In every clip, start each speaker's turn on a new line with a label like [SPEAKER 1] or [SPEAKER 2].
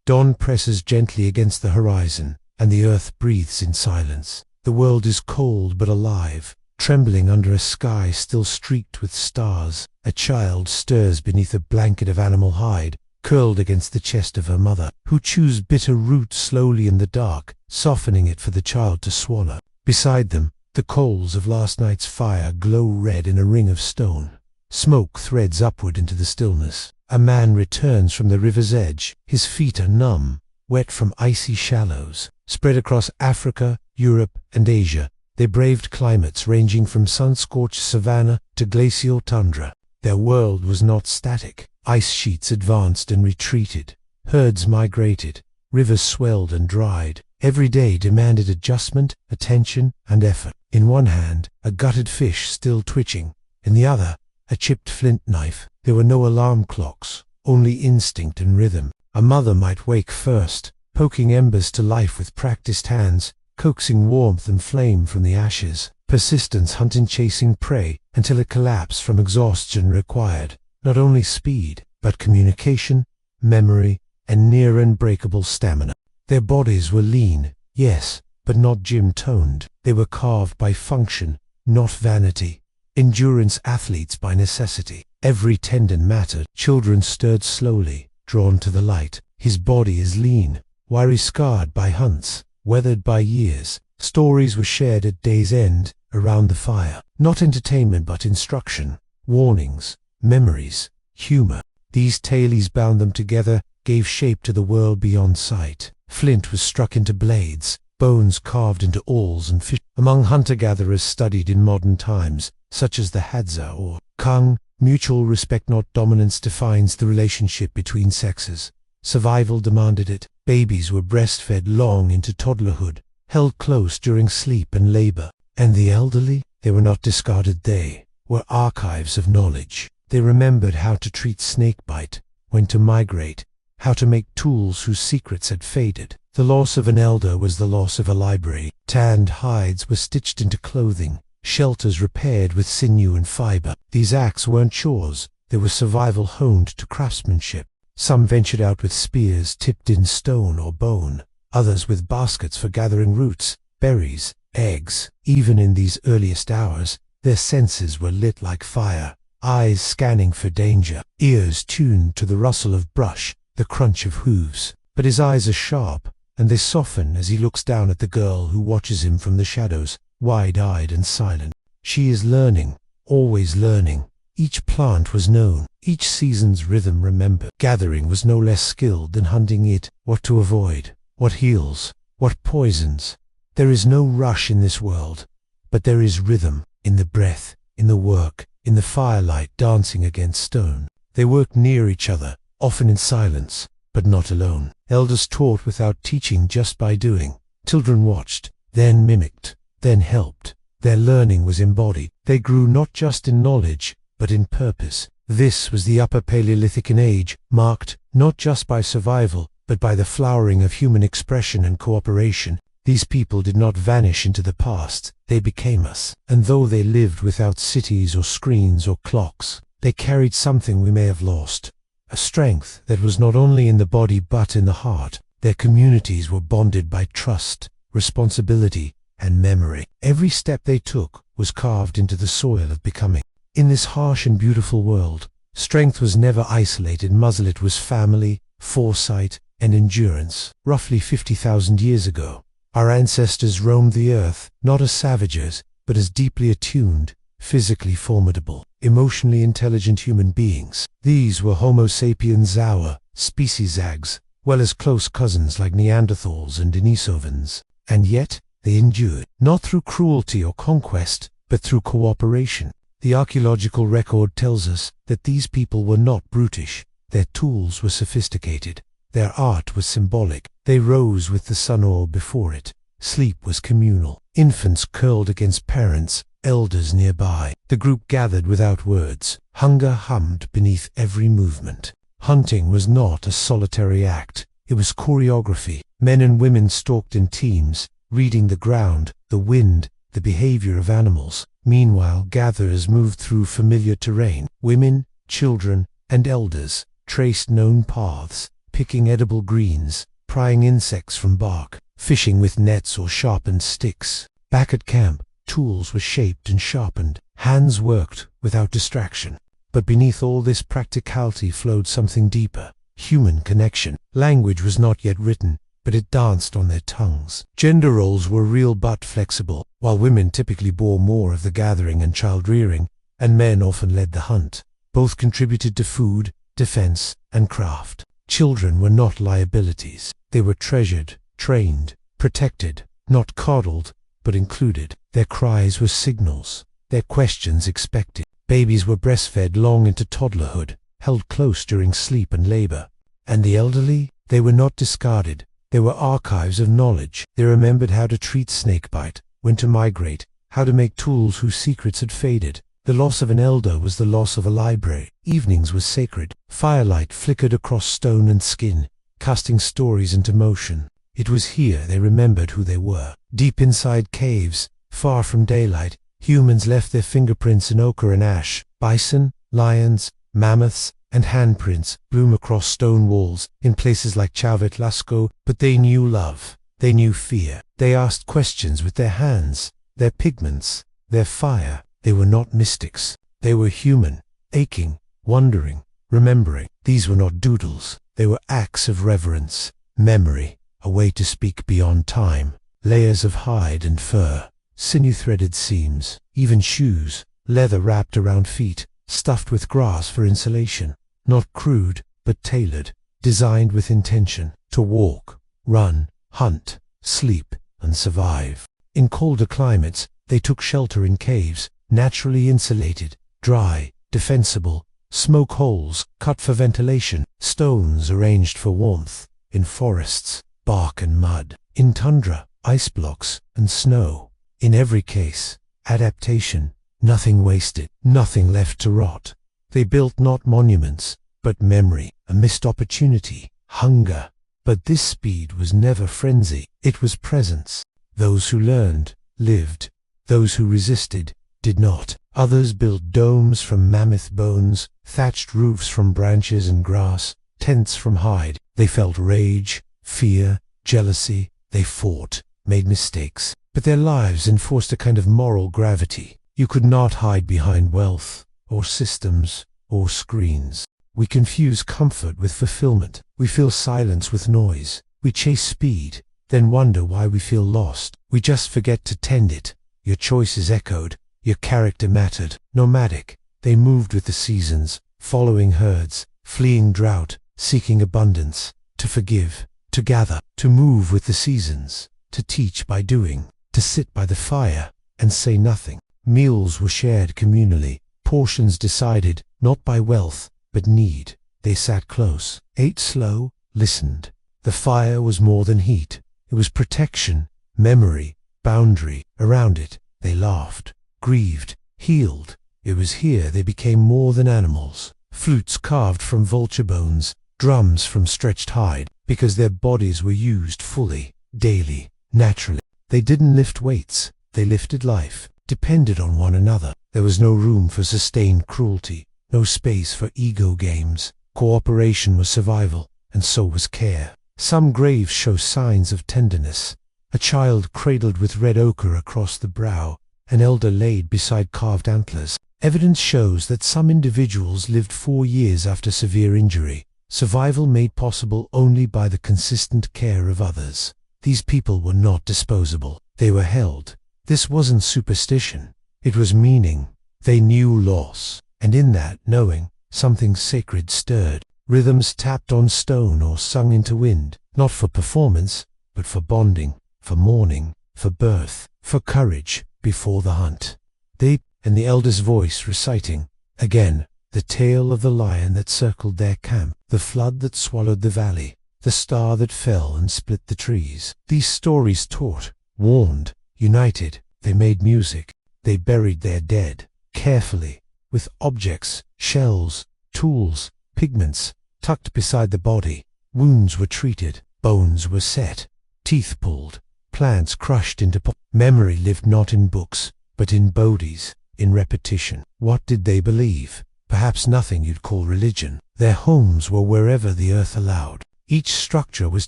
[SPEAKER 1] Dawn presses gently against the horizon, and the earth breathes in silence. The world is cold but alive, trembling under a sky still streaked with stars. A child stirs beneath a blanket of animal hide, curled against the chest of her mother, who chews bitter root slowly in the dark, softening it for the child to swallow. Beside them, the coals of last night's fire glow red in a ring of stone. Smoke threads upward into the stillness. A man returns from the river's edge. His feet are numb, wet from icy shallows. Spread across Africa, Europe, and Asia, they braved climates ranging from sun-scorched savanna to glacial tundra. Their world was not static. Ice sheets advanced and retreated. Herds migrated. Rivers swelled and dried. Every day demanded adjustment, attention, and effort. In one hand, a gutted fish still twitching. In the other, a chipped flint knife. There were no alarm clocks, only instinct and rhythm. A mother might wake first, poking embers to life with practiced hands, coaxing warmth and flame from the ashes. Persistence hunting chasing prey until it collapsed from exhaustion required not only speed, but communication, memory, and near unbreakable stamina. Their bodies were lean, yes, but not gym-toned. They were carved by function, not vanity. Endurance athletes by necessity. Every tendon mattered. Children stirred slowly, drawn to the light. His body is lean, wiry scarred by hunts, weathered by years. Stories were shared at day's end, around the fire. Not entertainment but instruction, warnings, memories, humor. These tales bound them together, gave shape to the world beyond sight. Flint was struck into blades, bones carved into awls and fish. Among hunter-gatherers studied in modern times, such as the Hadza or Kung, mutual respect not dominance defines the relationship between sexes. Survival demanded it. Babies were breastfed long into toddlerhood, held close during sleep and labor. And the elderly? They were not discarded, they were archives of knowledge. They remembered how to treat snakebite, when to migrate, how to make tools whose secrets had faded. The loss of an elder was the loss of a library. Tanned hides were stitched into clothing, shelters repaired with sinew and fiber. These acts weren't chores, they were survival honed to craftsmanship. Some ventured out with spears tipped in stone or bone, others with baskets for gathering roots, berries, eggs. Even in these earliest hours, their senses were lit like fire, eyes scanning for danger, ears tuned to the rustle of brush, the crunch of hooves. But his eyes are sharp, and they soften as he looks down at the girl who watches him from the shadows, wide-eyed and silent. She is learning, always learning. Each plant was known, each season's rhythm remembered. Gathering was no less skilled than hunting it, what to avoid, what heals, what poisons. There is no rush in this world, but there is rhythm, in the breath, in the work, in the firelight dancing against stone. They worked near each other, often in silence, but not alone. Elders taught without teaching, just by doing. Children watched, then mimicked, then helped. Their learning was embodied. They grew not just in knowledge, but in purpose. This was the Upper Paleolithic age, marked not just by survival, but by the flowering of human expression and cooperation. These people did not vanish into the past, they became us. And though they lived without cities or screens or clocks, they carried something we may have lost. A strength that was not only in the body but in the heart. Their communities were bonded by trust, responsibility, and memory. Every step they took was carved into the soil of becoming. In this harsh and beautiful world, strength was never isolated. It was family, foresight, and endurance. Roughly 50,000 years ago, our ancestors roamed the earth, not as savages, but as deeply attuned, physically formidable, emotionally intelligent human beings. These were Homo sapiens, our species zags, well as close cousins like Neanderthals and Denisovans. And yet, they endured, not through cruelty or conquest, but through cooperation. The archaeological record tells us that these people were not brutish. Their tools were sophisticated. Their art was symbolic. They rose with the sun orb before it. Sleep was communal. Infants curled against parents, elders nearby. The group gathered without words. Hunger hummed beneath every movement. Hunting was not a solitary act. It was choreography. Men and women stalked in teams, reading the ground, the wind, the behavior of animals. Meanwhile, gatherers moved through familiar terrain. Women, children, and elders traced known paths, picking edible greens, prying insects from bark, fishing with nets or sharpened sticks. Back at camp, tools were shaped and sharpened, hands worked without distraction. But beneath all this practicality flowed something deeper, human connection. Language was not yet written, but it danced on their tongues. Gender roles were real but flexible. While women typically bore more of the gathering and childrearing, and men often led the hunt, both contributed to food, defense, and craft. Children were not liabilities. They were treasured, trained, protected, not coddled, but included. Their cries were signals, their questions expected. Babies were breastfed long into toddlerhood, held close during sleep and labor. And the elderly? They were not discarded. They were archives of knowledge. They remembered how to treat snakebite, when to migrate, how to make tools whose secrets had faded. The loss of an elder was the loss of a library. Evenings were sacred. Firelight flickered across stone and skin, casting stories into motion. It was here they remembered who they were. Deep inside caves, far from daylight, humans left their fingerprints in ochre and ash. Bison, lions, mammoths, and handprints bloom across stone walls in places like Lascaux. But they knew love. They knew fear. They asked questions with their hands, their pigments, their fire. They were not mystics. They were human, aching, wondering, remembering. These were not doodles. They were acts of reverence, memory, a way to speak beyond time. Layers of hide and fur, sinew-threaded seams, even shoes, leather wrapped around feet, stuffed with grass for insulation. Not crude, but tailored, designed with intention, to walk, run, hunt, sleep, and survive. In colder climates, they took shelter in caves, naturally insulated, dry, defensible, smoke holes cut for ventilation, stones arranged for warmth. In forests, bark and mud. In tundra, ice blocks and snow. In every case, adaptation, nothing wasted, nothing left to rot. They built not monuments, but memory, a missed opportunity, hunger. But this speed was never frenzy, it was presence. Those who learned, lived. Those who resisted, did not. Others built domes from mammoth bones, thatched roofs from branches and grass, tents from hide. They felt rage, fear, jealousy. They fought, made mistakes. But their lives enforced a kind of moral gravity. You could not hide behind wealth, or systems, or screens. We confuse comfort with fulfillment. We fill silence with noise. We chase speed, then wonder why we feel lost. We just forget to tend it. Your choices echoed. Your character mattered. Nomadic, they moved with the seasons, following herds, fleeing drought, seeking abundance. To forgive, to gather, to move with the seasons, to teach by doing, to sit by the fire and say nothing. Meals were shared communally, portions decided, not by wealth, but need. They sat close, ate slow, listened. The fire was more than heat. It was protection, memory, boundary. Around it, they laughed, grieved, healed. It was here they became more than animals. Flutes carved from vulture bones, drums from stretched hide, because their bodies were used fully, daily, naturally. They didn't lift weights, they lifted life, depended on one another. There was no room for sustained cruelty, no space for ego games. Cooperation was survival, and so was care. Some graves show signs of tenderness. A child cradled with red ochre across the brow, an elder laid beside carved antlers. Evidence shows that some individuals lived 4 years after severe injury, survival made possible only by the consistent care of others. These people were not disposable. They were held. This wasn't superstition. It was meaning. They knew loss, and in that knowing, something sacred stirred. Rhythms tapped on stone or sung into wind, not for performance, but for bonding, for mourning, for birth, for courage before the hunt. They, and the elder's voice reciting, again, the tale of the lion that circled their camp, the flood that swallowed the valley, the star that fell and split the trees. These stories taught, warned, united. They made music. They buried their dead, carefully, with objects, shells, tools, pigments, tucked beside the body. Wounds were treated, bones were set, teeth pulled, plants crushed into memory lived not in books, but in bodies, in repetition. What did they believe? Perhaps nothing you'd call religion. Their homes were wherever the earth allowed. Each structure was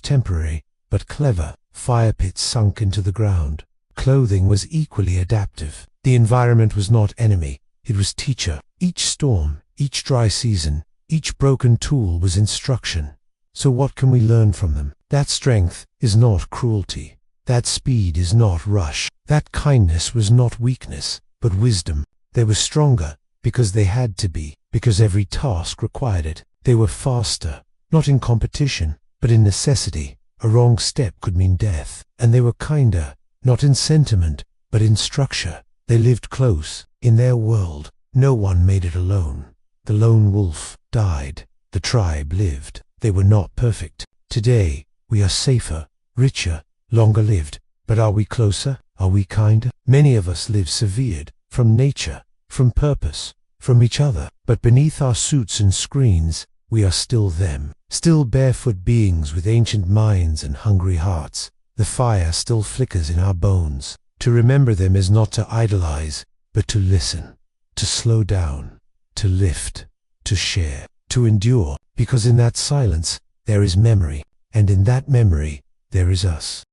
[SPEAKER 1] temporary, but clever. Fire pits sunk into the ground. Clothing was equally adaptive. The environment was not enemy, it was teacher. Each storm, each dry season, each broken tool was instruction. So what can we learn from them? That strength is not cruelty. That speed is not rush. That kindness was not weakness, but wisdom. They were stronger because they had to be, because every task required it. They were faster, not in competition, but in necessity. A wrong step could mean death. And they were kinder, not in sentiment, but in structure. They lived close. In their world, no one made it alone. The lone wolf died. The tribe lived. They were not perfect. Today, we are safer, richer, longer lived. But are we closer? Are we kinder? Many of us live severed from nature, from purpose, from each other. But beneath our suits and screens, we are still them. Still barefoot beings with ancient minds and hungry hearts. The fire still flickers in our bones. To remember them is not to idolize, but to listen, to slow down, to lift, to share, to endure, because in that silence there is memory, and in that memory there is us.